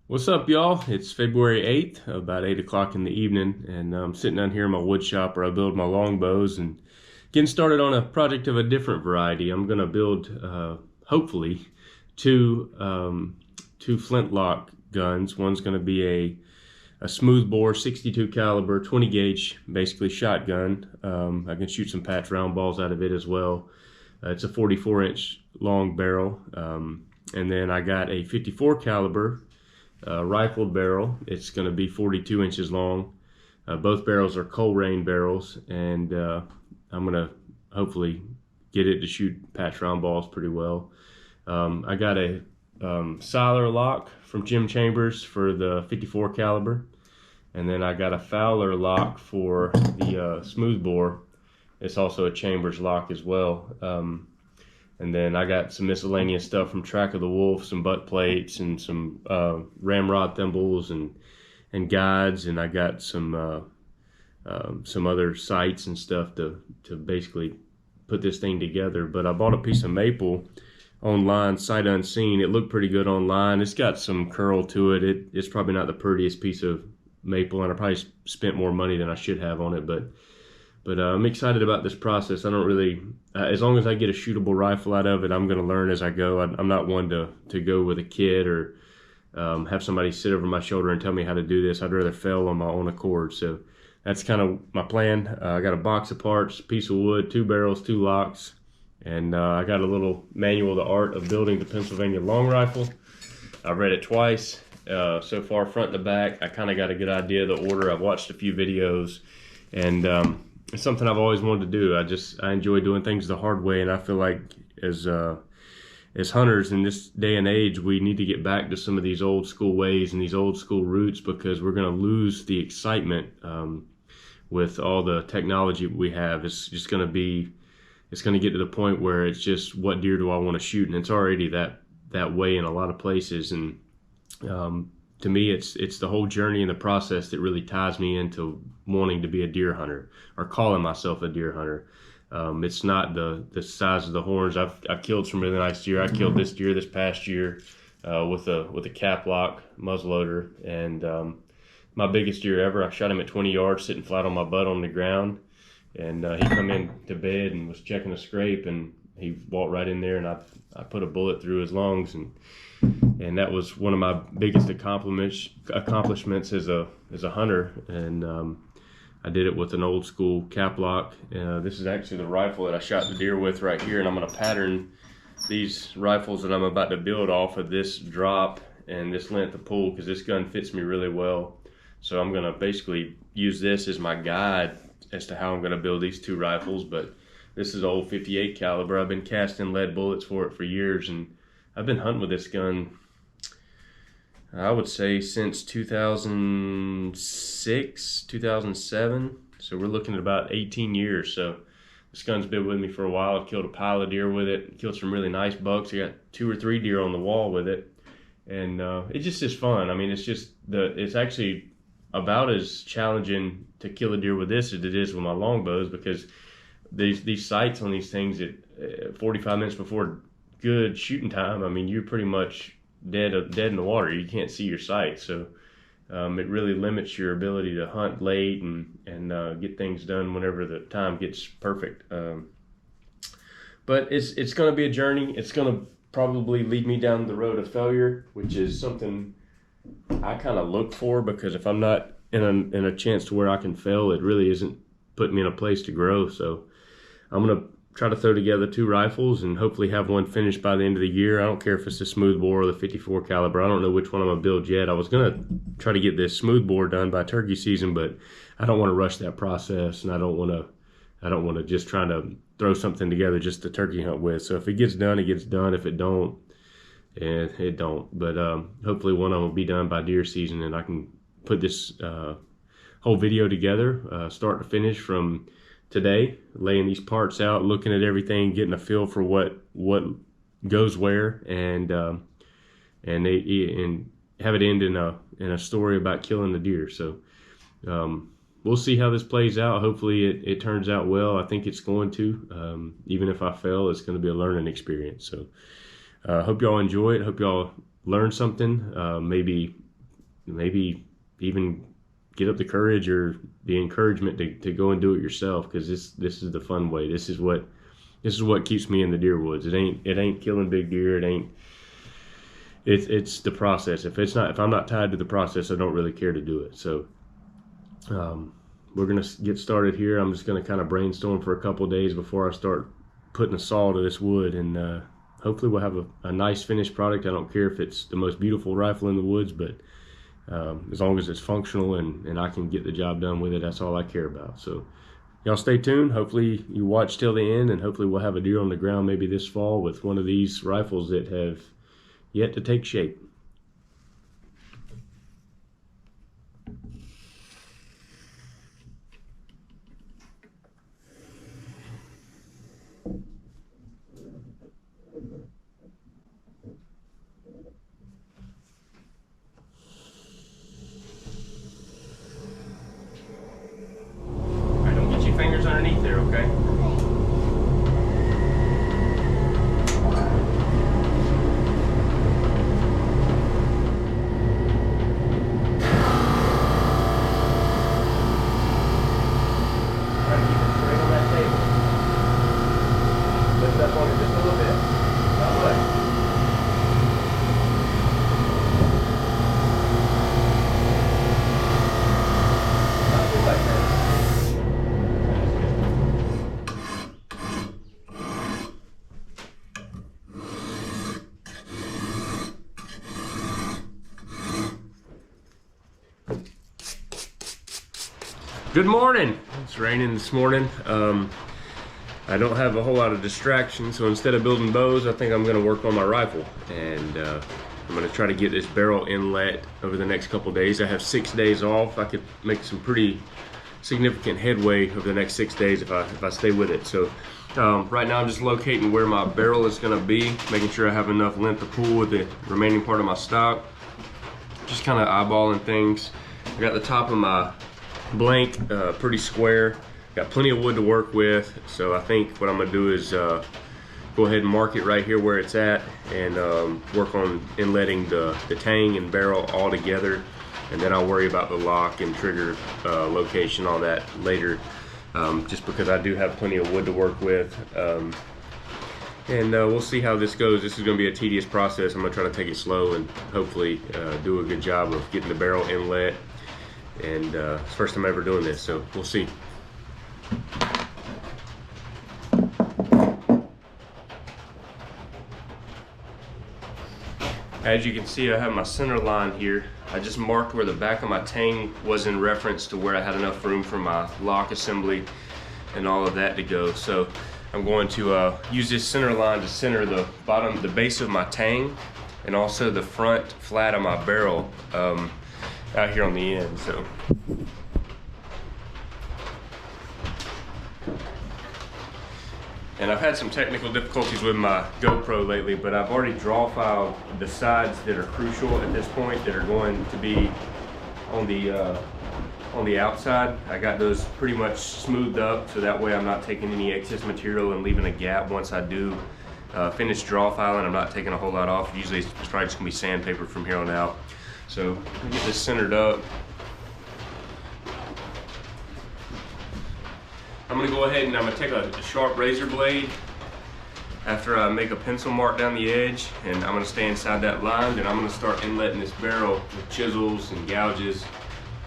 What's up, y'all? It's February 8th, about 8 o'clock in the evening, and I'm sitting down here in my wood shop where I build my longbows and getting started on a project of a different variety. I'm going to build, hopefully, two Flintlock guns. One's going to be a smooth bore 62 caliber 20 gauge basically shotgun. I can shoot some patch round balls out of it as well. It's a 44-inch long barrel, and then I got a 54 caliber rifled barrel. It's going to be 42 inches long. Both barrels are Colerain barrels, and I'm going to hopefully get it to shoot patch round balls pretty well. I got a Siler lock from Jim Chambers for the 54 caliber, and then I got a Fowler lock for the smoothbore. It's also a Chambers lock as well. And then I got some miscellaneous stuff from Track of the Wolf, some butt plates and some ramrod thimbles and guides, and I got some other sights and stuff to basically put this thing together. But I bought a piece of maple online, sight unseen. It looked pretty good online. It's got some curl to it. It's probably not the prettiest piece of maple, and I probably spent more money than I should have on it, but I'm excited about this process. I don't really, as long as I get a shootable rifle out of it, I'm going to learn as I go. I'm not one to go with a kid or have somebody sit over my shoulder and tell me how to do this. I'd rather fail on my own accord. So that's kind of my plan. I got a box of parts, a piece of wood, 2 barrels, 2 locks, and I got a little manual, The Art of Building the Pennsylvania Long Rifle. I've read it twice so far, front to back. I kind of got a good idea of the order. I've watched a few videos, and it's something I've always wanted to do. I enjoy doing things the hard way, and I feel like as hunters in this day and age, we need to get back to some of these old school ways and these old school roots, because we're going to lose the excitement with all the technology we have. It's going to get to the point where it's just, what deer do I want to shoot? And it's already that way in a lot of places. And to me, it's the whole journey and the process that really ties me into wanting to be a deer hunter, or calling myself a deer hunter. It's not the size of the horns. I've killed some really nice deer. I killed this deer this past year with a cap lock muzzleloader, and my biggest deer ever. I shot him at 20 yards, sitting flat on my butt on the ground, and he come in to bed and was checking a scrape, and he walked right in there, and I put a bullet through his lungs, and that was one of my biggest accomplishments as a hunter. And I did it with an old school cap lock. This is actually the rifle that I shot the deer with right here, and I'm going to pattern these rifles that I'm about to build off of this drop and this length of pull, because this gun fits me really well. So I'm going to basically use this as my guide as to how I'm going to build these 2 rifles. But this is old 58 caliber. I've been casting lead bullets for it for years, and I've been hunting with this gun, I would say, since 2006, 2007. So we're looking at about 18 years. So this gun's been with me for a while. I've killed a pile of deer with it, killed some really nice bucks. I got 2 or 3 deer on the wall with it. And it just is fun. I mean, it's actually about as challenging to kill a deer with this as it is with my longbows, because these sights on these things at 45 minutes before good shooting time, I mean, you're pretty much dead in the water. You can't see your sights, so it really limits your ability to hunt late and get things done whenever the time gets perfect. But it's going to be a journey. It's going to probably lead me down the road of failure, which is something I kind of look for, because if I'm not in a chance to where I can fail, it really isn't putting me in a place to grow. So I'm going to try to throw together 2 rifles and hopefully have one finished by the end of the year. I don't care if it's the smooth bore or the 54 caliber. I don't know which one I'm going to build yet. I was going to try to get this smooth bore done by turkey season, but I don't want to rush that process, and I don't want to just try to throw something together just to turkey hunt with. So if it gets done, it gets done. If it don't, it don't. But hopefully one of them will be done by deer season, and I can put this whole video together, start to finish, from today, laying these parts out, looking at everything, getting a feel for what goes where, and have it end in a story about killing the deer. So we'll see how this plays out. Hopefully it turns out well. I think it's going to. Even if I fail, it's going to be a learning experience. So hope y'all enjoy it. Hope y'all learn something. Maybe maybe even get up the courage or the encouragement to go and do it yourself, because this is the fun way. This is what keeps me in the deer woods. It ain't killing big deer. It's the process. If I'm not tied to the process, I don't really care to do it. So we're gonna get started here. I'm just gonna kind of brainstorm for a couple days before I start putting a saw to this wood, and hopefully we'll have a nice finished product. I don't care if it's the most beautiful rifle in the woods, but as long as it's functional and I can get the job done with it, that's all I care about. So y'all stay tuned. Hopefully you watch till the end, and hopefully we'll have a deer on the ground maybe this fall with one of these rifles that have yet to take shape. Fingers underneath there, okay? Try to keep it straight on that table. Lift up on it just a little bit. Not much. Not too much, man. Good morning. It's raining this morning. I don't have a whole lot of distractions, so instead of building bows, I think I'm going to work on my rifle, and I'm going to try to get this barrel inlet over the next couple days. I have 6 days off. I could make some pretty significant headway over the next 6 days if I stay with it. So right now I'm just locating where my barrel is going to be, making sure I have enough length to pull with the remaining part of my stock. Just kind of eyeballing things. I got the top of my blank pretty square, got plenty of wood to work with, so I think what I'm gonna do is go ahead and mark it right here where it's at, and work on inletting the tang and barrel all together, and then I'll worry about the lock and trigger location on that later, just because I do have plenty of wood to work with. And we'll see how this goes. This is going to be a tedious process. I'm going to try to take it slow and hopefully do a good job of getting the barrel inlet. And it's the first time ever doing this, so we'll see. As you can see, I have my center line here. I just marked where the back of my tang was in reference to where I had enough room for my lock assembly and all of that to go. So I'm going to use this center line to center the bottom, the base of my tang, and also the front flat of my barrel out here on the end. So and I've had some technical difficulties with my GoPro lately, but I've already draw filed the sides that are crucial at this point, that are going to be on the outside. I got those pretty much smoothed up, so that way I'm not taking any excess material and leaving a gap once I do finish draw filing. I'm not taking a whole lot off. Usually it's probably just gonna be sandpaper from here on out. So let me get this centered up. I'm gonna go ahead and I'm gonna take a sharp razor blade after I make a pencil mark down the edge, and I'm gonna stay inside that line, and I'm gonna start inletting this barrel with chisels and gouges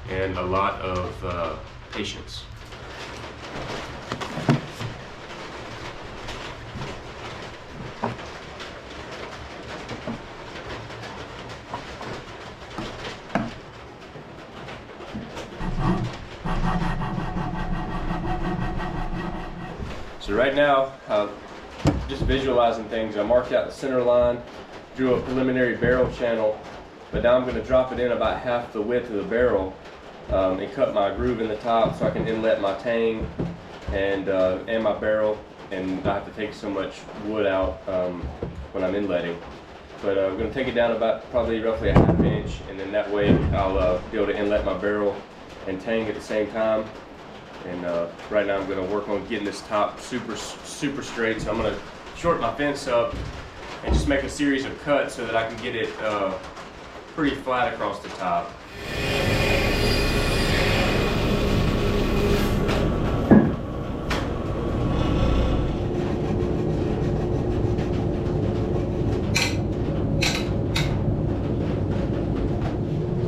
and a lot of patience. So right now, just visualizing things, I marked out the center line, drew a preliminary barrel channel, but now I'm going to drop it in about half the width of the barrel and cut my groove in the top so I can inlet my tang and my barrel, and not have to take so much wood out when I'm inletting. But I'm going to take it down about probably roughly a ½ inch, and then that way I'll be able to inlet my barrel and tang at the same time. And right now I'm going to work on getting this top super straight, so I'm going to shorten my fence up and just make a series of cuts so that I can get it pretty flat across the top.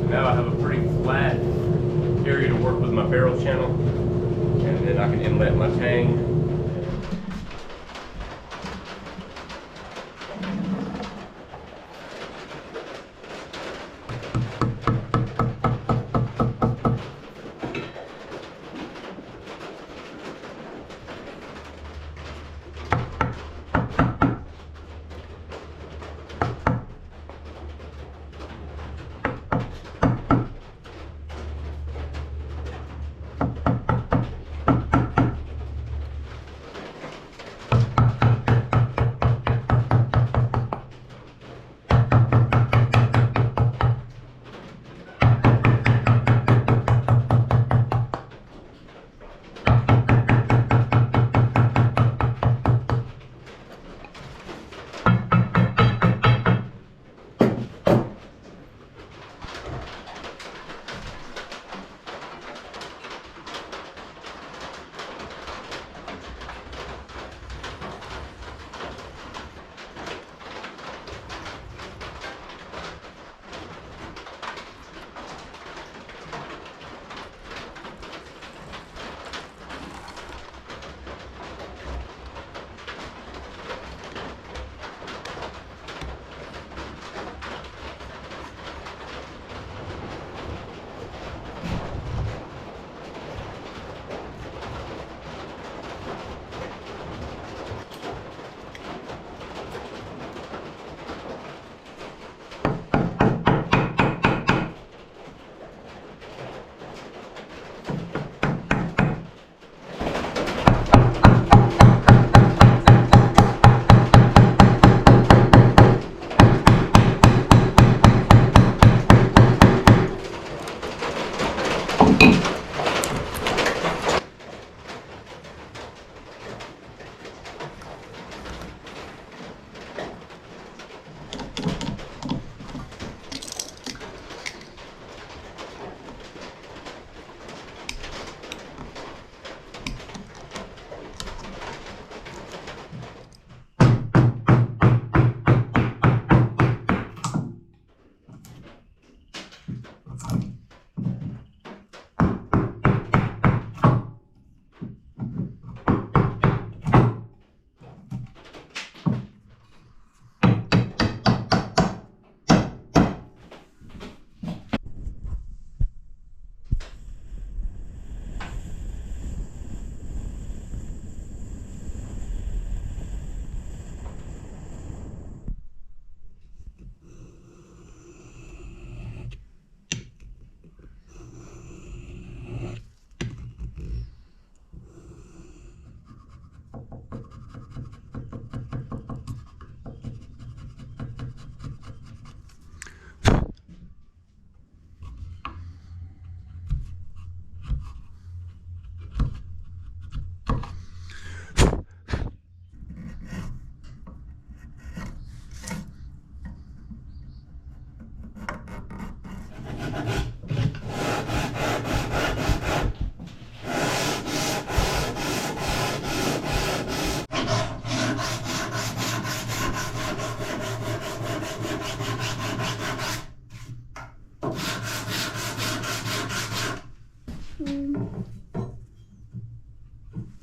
Now I have a pretty flat area to work with my barrel channel, and then I can inlet my tang.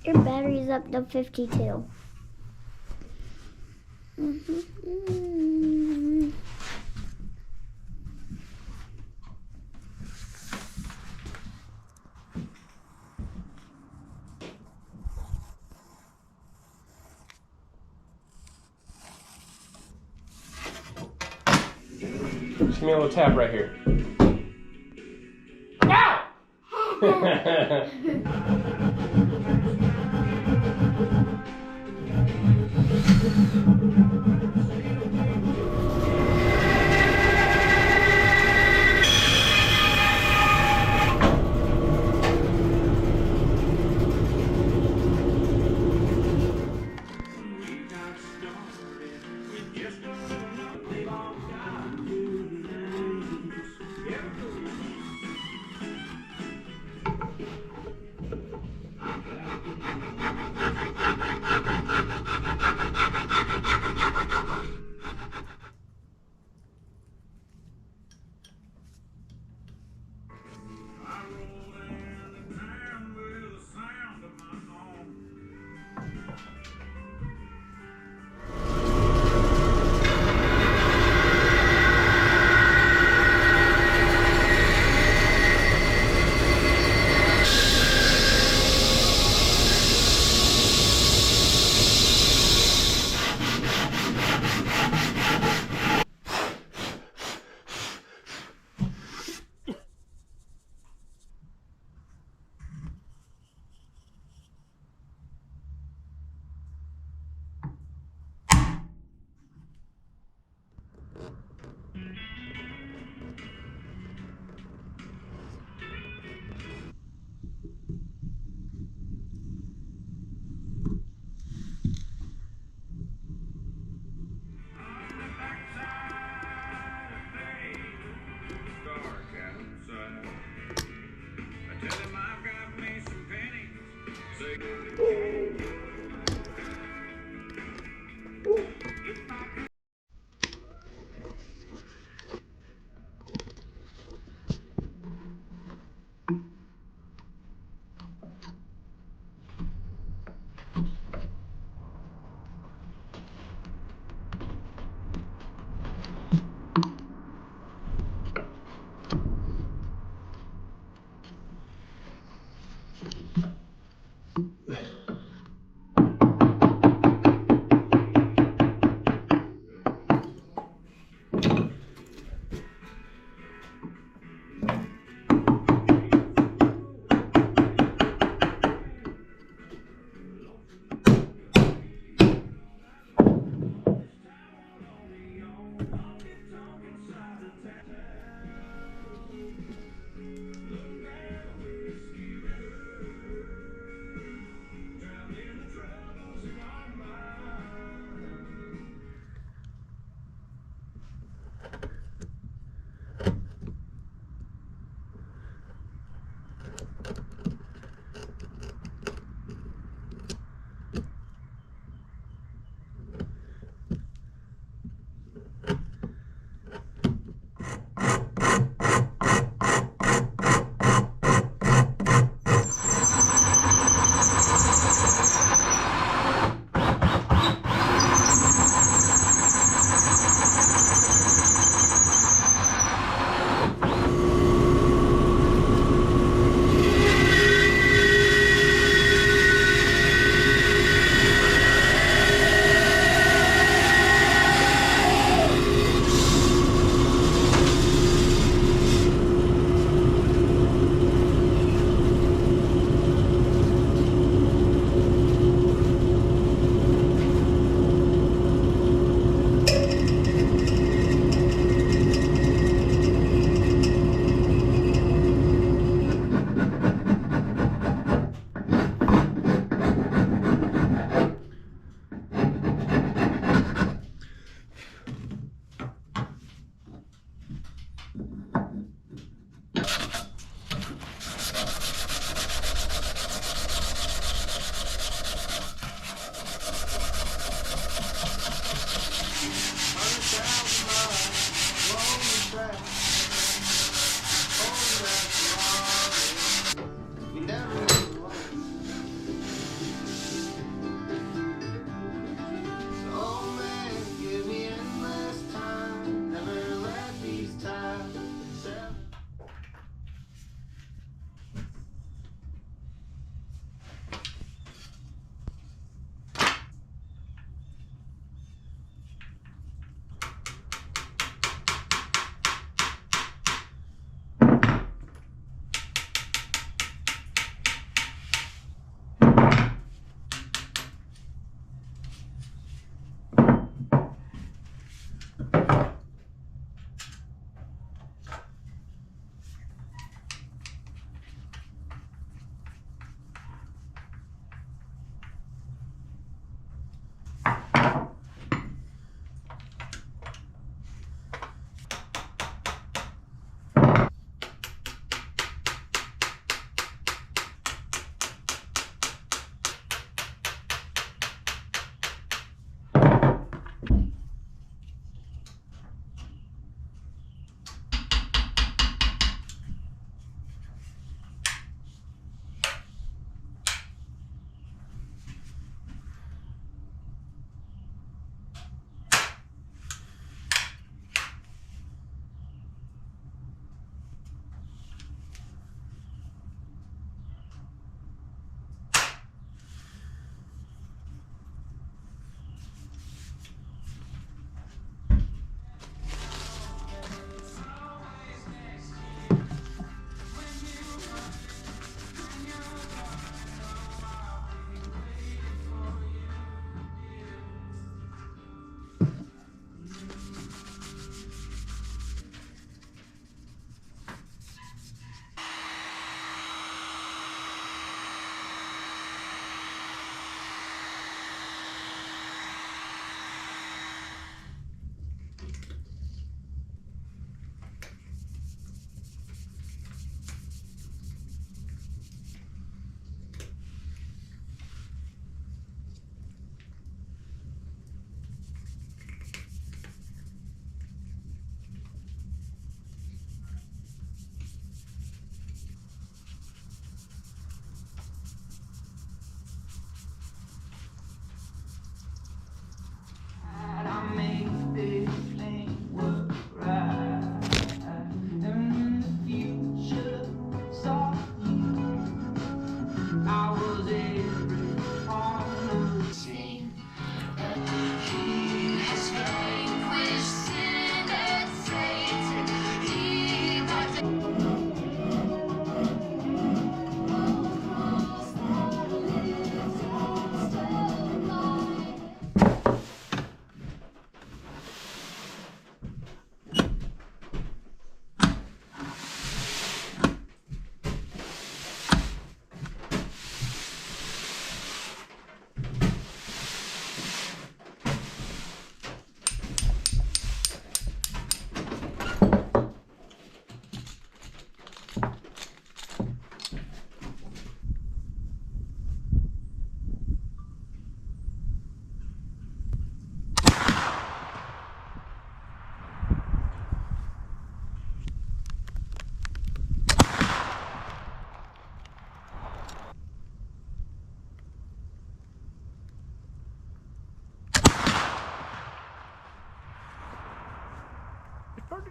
Your battery's up to 52. Just give me a little tap right here. Ow!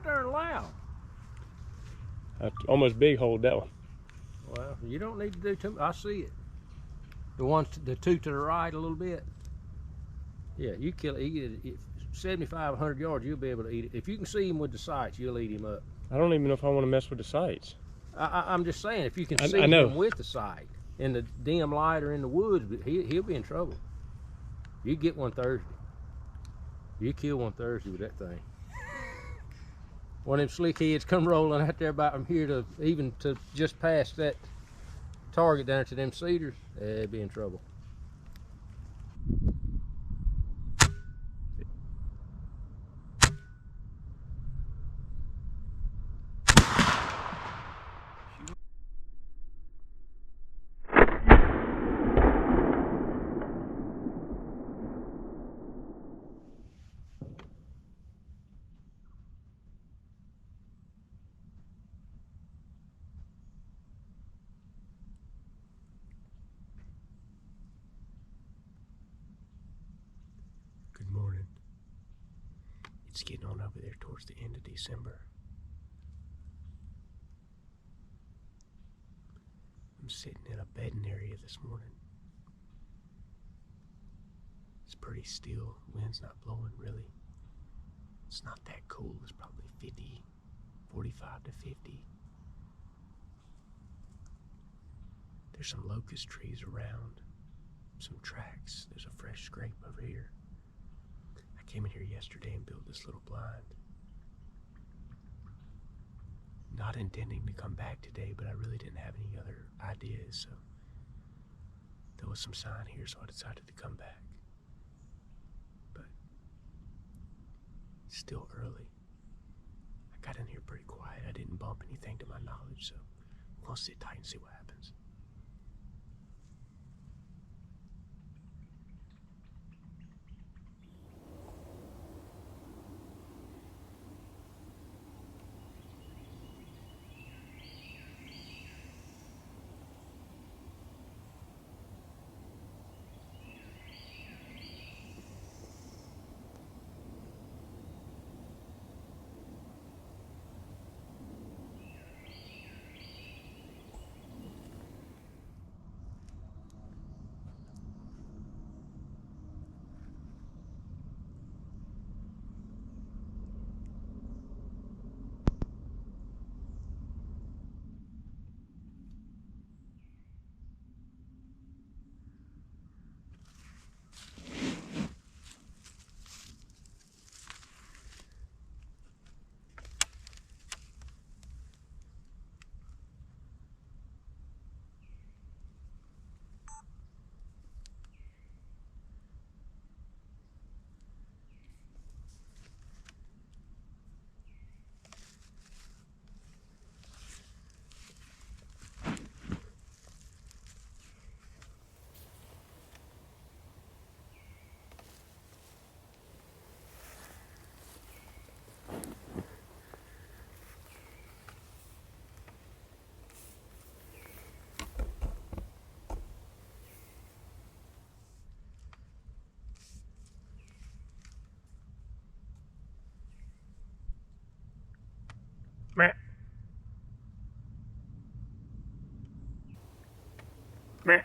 there and loud. I almost big hold that one. Well, you don't need to do too much. I see it. The two to the right a little bit. Yeah, you kill it. You get it 75, 100 yards, you'll be able to eat it. If you can see him with the sights, you'll eat him up. I don't even know if I want to mess with the sights. I'm just saying, if you can see I know. him with the sight in the dim light or in the woods, he'll be in trouble. You get one Thursday. You kill one Thursday with that thing. One of them slick heads come rolling out there about from here to even to just past that target down to them cedars, they'd be in trouble. Good morning. It's getting on over there towards the end of December. I'm sitting in a bedding area this morning. It's pretty still. Wind's not blowing really. It's not that cold. It's probably 50, 45 to 50. There's some locust trees around, some tracks. There's a fresh scrape over here. I came in here yesterday and built this little blind. Not intending to come back today, but I really didn't have any other ideas, so there was some sign here, so I decided to come back. But it's still early. I got in here pretty quiet. I didn't bump anything to my knowledge, so I'm gonna sit tight and see what happens. Meh. Meh.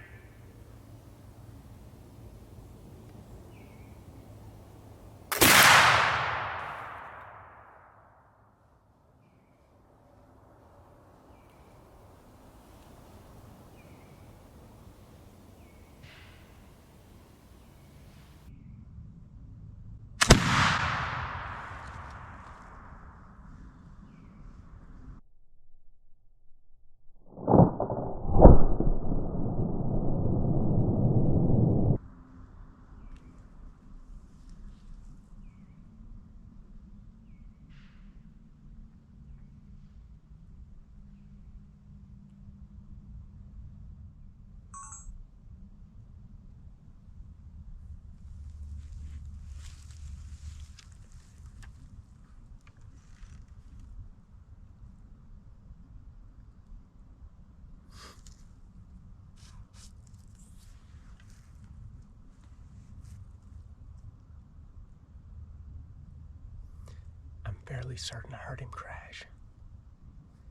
fairly certain I heard him crash.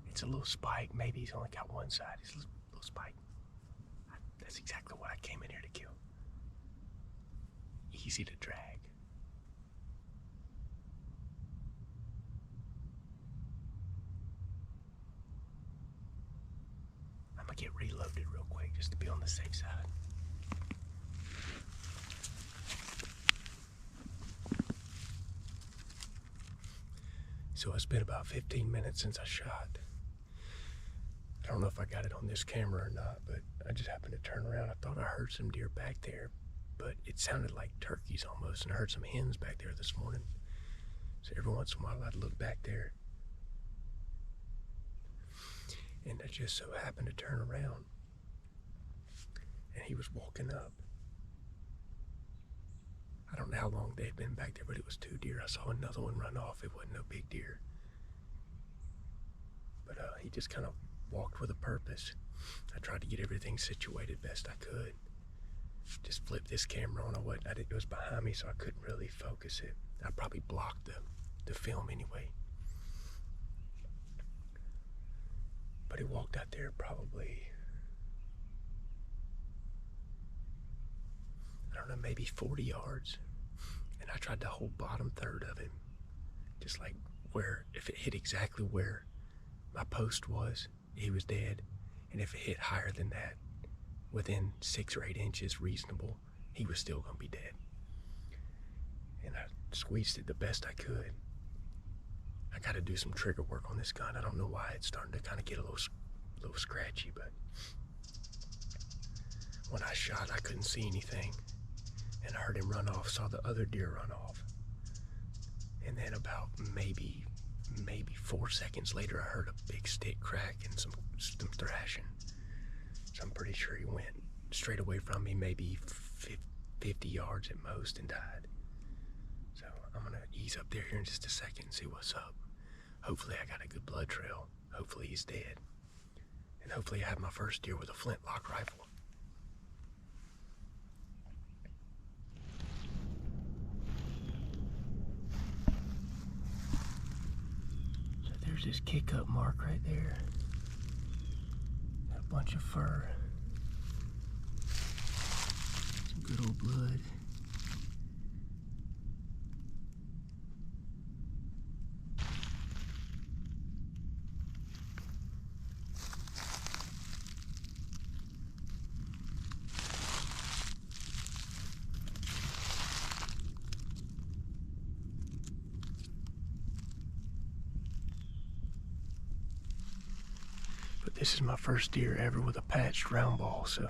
It's a little spike. Maybe he's only got one side. It's a little spike. That's exactly what I came in here to kill. Easy to drag. I'm gonna get reloaded real quick just to be on the safe side. So it's been about 15 minutes since I shot. I don't know if I got it on this camera or not, but I just happened to turn around. I thought I heard some deer back there, but it sounded like turkeys almost, and I heard some hens back there this morning. So every once in a while I'd look back there, and I just so happened to turn around, and he was walking up. I don't know how long they'd been back there, but it was 2 deer. I saw another one run off. It wasn't no big deer. But he just kind of walked with a purpose. I tried to get everything situated best I could. Just flipped this camera on. It was behind me, so I couldn't really focus it. I probably blocked the film anyway. But he walked out there probably, I don't know, maybe 40 yards. And I tried to hold bottom third of him. Just like where, if it hit exactly where my post was, he was dead. And if it hit higher than that, within 6 or 8 inches reasonable, he was still gonna be dead. And I squeezed it the best I could. I gotta do some trigger work on this gun. I don't know why it's starting to kind of get a little scratchy, but when I shot, I couldn't see anything. And I heard him run off, saw the other deer run off. And then about maybe 4 seconds later, I heard a big stick crack and some thrashing. So I'm pretty sure he went straight away from me, maybe 50 yards at most, and died. So I'm gonna ease up there here in just a second and see what's up. Hopefully I got a good blood trail. Hopefully he's dead. And hopefully I have my first deer with a flintlock rifle. So there's this kick up mark right there. A bunch of fur. Some good old blood. But this is my first deer ever with a patched round ball, so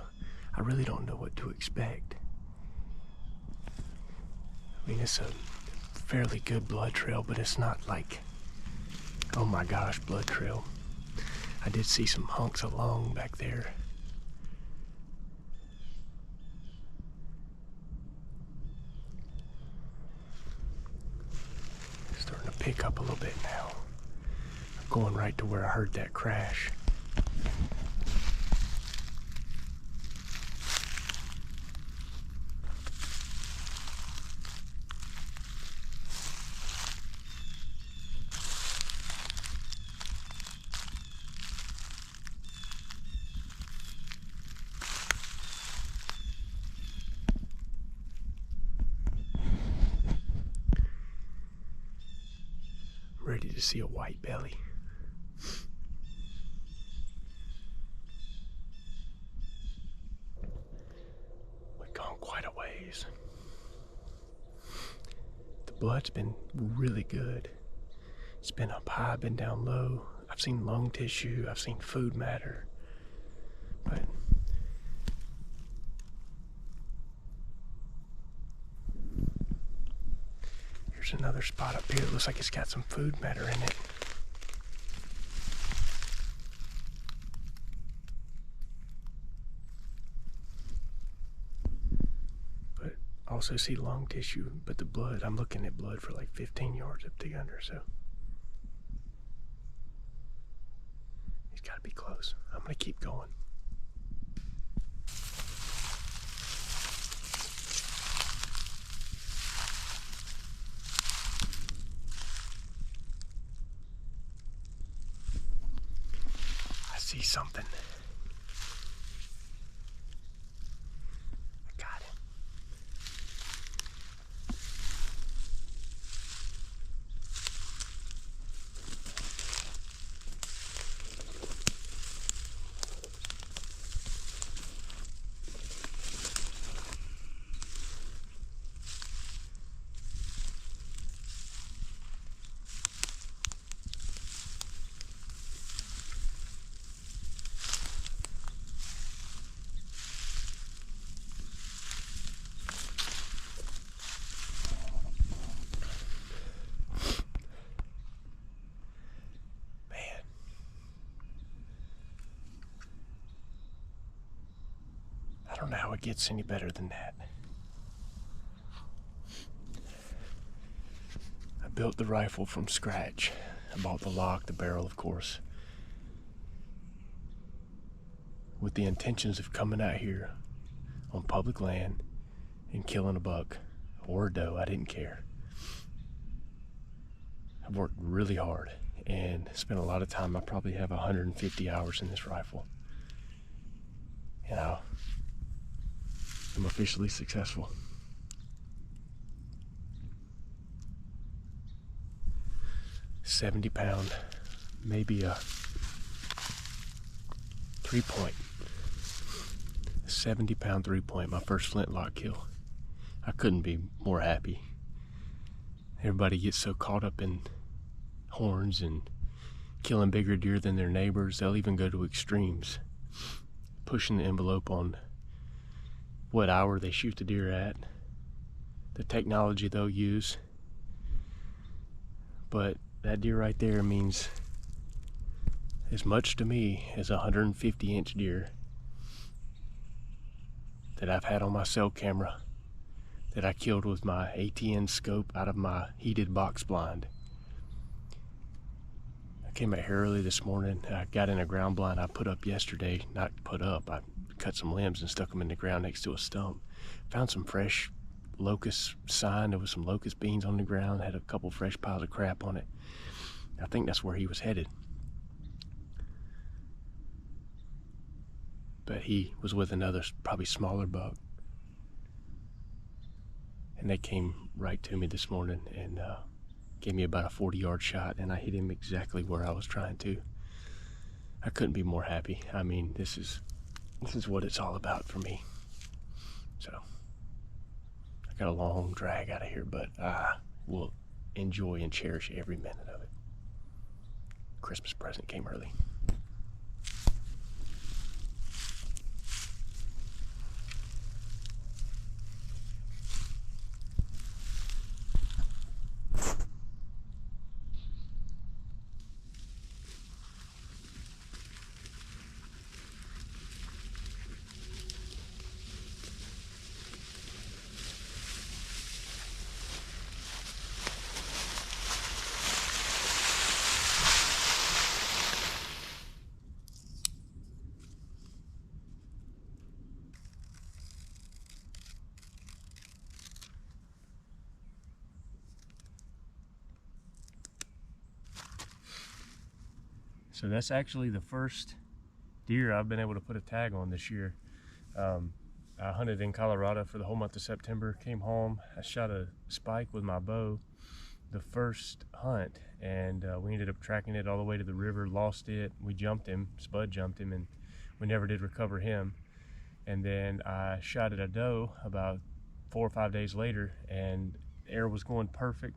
I really don't know what to expect. I mean, it's a fairly good blood trail, but it's not like, oh my gosh, blood trail. I did see some hunks of lung back there. Starting to pick up a little bit now. I'm going right to where I heard that crash. Ready to see a white belly. We've gone quite a ways. The blood's been really good. It's been up high, been down low. I've seen lung tissue, I've seen food matter. But here's another spot up here. It looks like it's got some food matter in it. But I also see lung tissue, but the blood, I'm looking at blood for like 15 yards up the under, so he's gotta be close. I'm gonna keep going. see something. I got him. I don't know how it gets any better than that. I built the rifle from scratch. I bought the lock, the barrel, of course, with the intentions of coming out here on public land and killing a buck or a doe. I didn't care. I've worked really hard and spent a lot of time. I probably have 150 hours in this rifle. You know, I'm officially successful. £70, maybe a 3-point. 70-pound 3-point, my first flintlock kill. I couldn't be more happy. Everybody gets so caught up in horns and killing bigger deer than their neighbors. They'll even go to extremes, pushing the envelope on what hour they shoot the deer at, the technology they'll use. But that deer right there means as much to me as a 150-inch deer that I've had on my cell camera that I killed with my ATN scope out of my heated box blind. I came out here early this morning. I got in a ground blind I put up yesterday. Not put up, I cut some limbs and stuck them in the ground next to a stump. Found some fresh locust sign. There was some locust beans on the ground. Had a couple fresh piles of crap on it. I think that's where he was headed. But he was with another, probably smaller buck. And they came right to me this morning and gave me about a 40-yard shot, and I hit him exactly where I was trying to. I couldn't be more happy. I mean, this is what it's all about for me. So I got a long drag out of here, but I will enjoy and cherish every minute of it. Christmas present came early. So that's actually the first deer I've been able to put a tag on this year. I hunted in Colorado for the whole month of September, came home, I shot a spike with my bow the first hunt, and we ended up tracking it all the way to the river, lost it, we jumped him, Spud jumped him, and we never did recover him. And then I shot at a doe about 4 or 5 days later, and the arrow was going perfect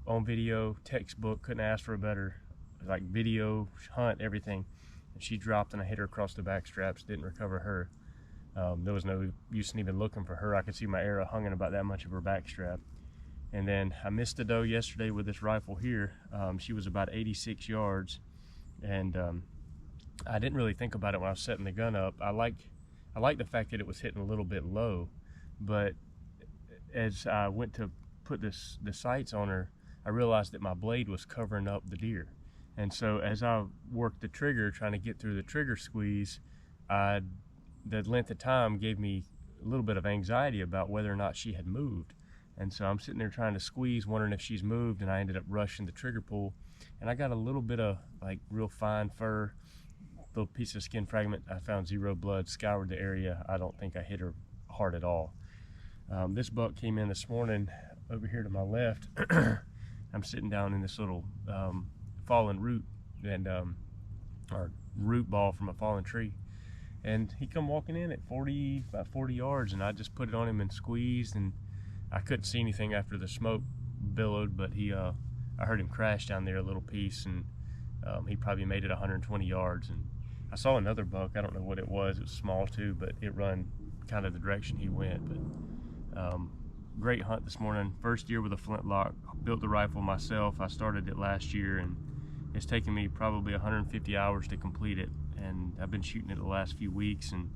on video, textbook, couldn't ask for a better like video, hunt, everything. And she dropped and I hit her across the back straps, didn't recover her. There was no use in even looking for her. I could see my arrow hung in about that much of her back strap. And then I missed a doe yesterday with this rifle here. She was about 86 yards, and I didn't really think about it when I was setting the gun up. I like the fact that it was hitting a little bit low, but as I went to put the sights on her, I realized that my blade was covering up the deer. And so as I worked the trigger, trying to get through the trigger squeeze, the length of time gave me a little bit of anxiety about whether or not she had moved. And so I'm sitting there trying to squeeze, wondering if she's moved, and I ended up rushing the trigger pull. And I got a little bit of like real fine fur little piece of skin fragment. I found 0 blood, scoured the area. I don't think I hit her hard at all. This buck came in this morning over here to my left. I'm sitting down in this little fallen root and or root ball from a fallen tree, and he come walking in at about 40 yards, and I just put it on him and squeezed, and I couldn't see anything after the smoke billowed, but I heard him crash down there a little piece, and he probably made it 120 yards. And I saw another buck. I don't know what it was. It was small too, but it run kind of the direction he went. But great hunt this morning. First year with a Flintlock. Built the rifle myself. I started it last year, and it's taken me probably 150 hours to complete it. And I've been shooting it the last few weeks, and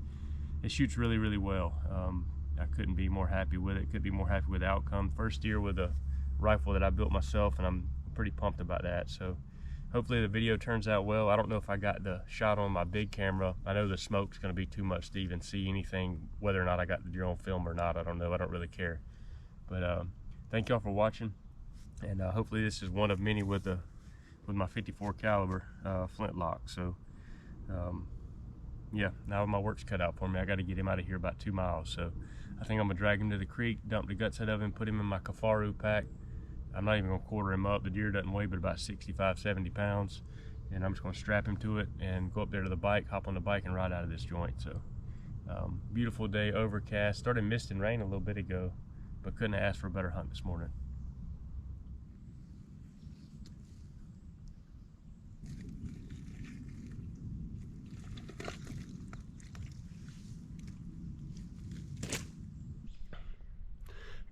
it shoots really, really well. I couldn't be more happy with it. Couldn't be more happy with the outcome. First year with a rifle that I built myself, and I'm pretty pumped about that. So hopefully the video turns out well. I don't know if I got the shot on my big camera. I know the smoke's going to be too much to even see anything, whether or not I got the deer on film or not. I don't know. I don't really care. But thank y'all for watching, and hopefully this is one of many with my 54 caliber Flintlock. So yeah, now my work's cut out for me. I got to get him out of here about 2 miles. So I think I'm gonna drag him to the creek, dump the guts out of him, put him in my Kafaru pack. I'm not even gonna quarter him up. The deer doesn't weigh but about 65, 70 pounds. And I'm just gonna strap him to it and go up there to the bike, hop on the bike, and ride out of this joint. So beautiful day, overcast. Started misting rain a little bit ago, but couldn't have asked for a better hunt this morning.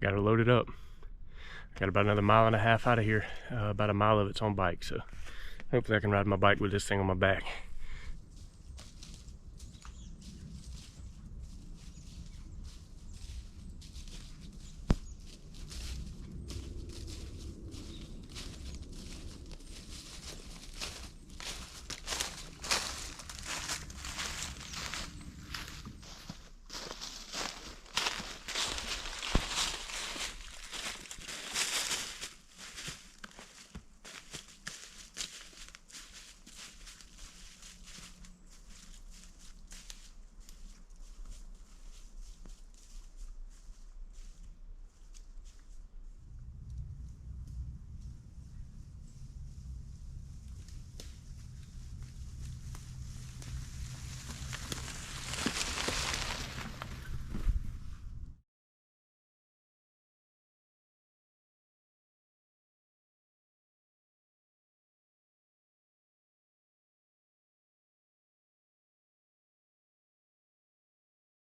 Got her loaded up. Got about another 1.5 miles out of here. About a mile of it's on bike, so hopefully I can ride my bike with this thing on my back.